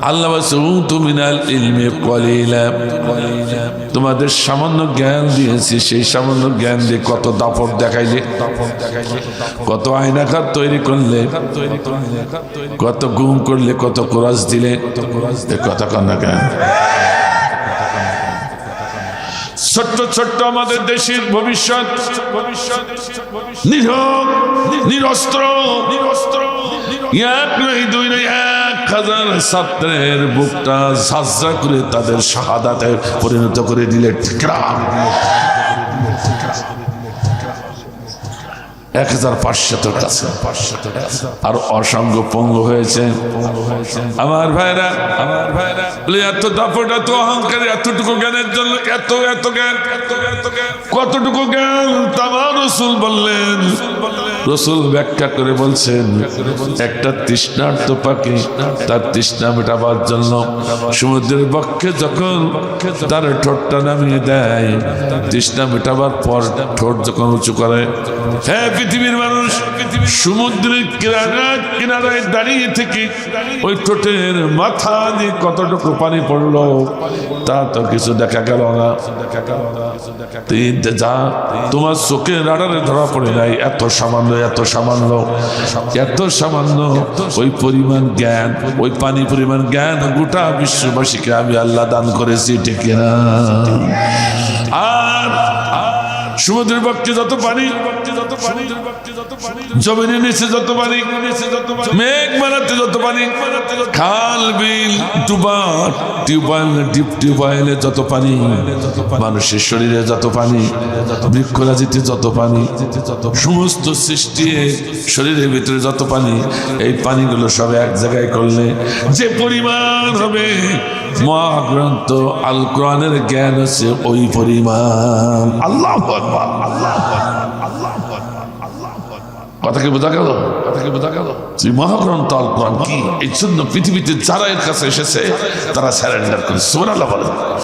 আল্লাহ মিনাল ইলমি কলিলা, তোমাদের সামান্য জ্ঞান দিয়েছি, সেই সামান্য জ্ঞান দিয়ে কত দাপট দেখাইলে, কত আয়নাঘাত তৈরি করলে, কত গুম করলে, কত কোরাস দিলে, কথা কন্যা জ্ঞান। ছোট্ট ছোট্ট আমাদের দেশের ভবিষ্যৎ নিরস্ত্র, এক নয় দুই নয় 1000 ছাত্রের বুকটা ঝাঁঝরা করে তাদের শাহাদাতে পরিণত করে দিলে। 1500 কাছে আর অসঙ্গ পঙ্গ হয়েছে। আমার ভাইরা এত দাপট, এত অহংকার, এতটুকু জ্ঞানের জন্য এত এত জ্ঞান, কতটুকু জ্ঞান তামাম রসুল বললেন। রসুল ব্যাখ্যা করে বলছেন, একটা তৃষ্ণার্ত পাখি তার তৃষ্ণা মেটাবার জন্য সমুদ্রের বক্ষে যখন তার ঠোঁটটা নামিয়ে দেয়, তৃষ্ণা মেটাবার পর ঠোঁট যখন উঁচু করে, হ্যাঁ পৃথিবীর মানুষ, সমুদ্রের কিনারায় দাঁড়িয়ে থেকে ওই ঠোঁটের মাথা দিয়ে কতটুকু পানি পড়লো তা তো কিছু দেখা গেল না। যা তোমার চোখের রাডারে ধরা পড়ে নাই, এত সামান্য, এত সামান্য, এত সামান্য ওই পরিমাণ জ্ঞান, ওই পানি পরিমাণ জ্ঞান গোটা বিশ্ববাসীকে আমি আল্লাহ দান করেছি, ঠিক না? আর সমুদ্রের পক্ষে যত পানি, জমিনের নিচে যত পানি, মেঘ বানাতে যত পানি, খাল বিল ডুবা টিউবওয়েল, ডিপ টিউবওয়েলে যত পানি, মানুষের শরীরে যত পানি, বৃক্ষরাজিতে যত পানি, সমস্ত সৃষ্টি শরীরের ভিতরে যত পানি, এই পানিগুলো সব এক জায়গায় করলে যে পরিমাণ হবে, মহাগ্রন্থ আল কোরআনের জ্ঞান আছে ওই পরিমাণ। আল্লাহু আকবার, আল্লাহু আকবার, আল্লাহু আকবার, আল্লাহু আকবার। কথা কি বোঝা গেল? কথা কি বোঝা গেল? যে মহাগ্রন্থ আল কোরআন কি, এই জন্য পৃথিবীতে যারা এর কাছে এসেছে তারা স্যারেন্ডার করে। সুবহানাল্লাহ বলেন।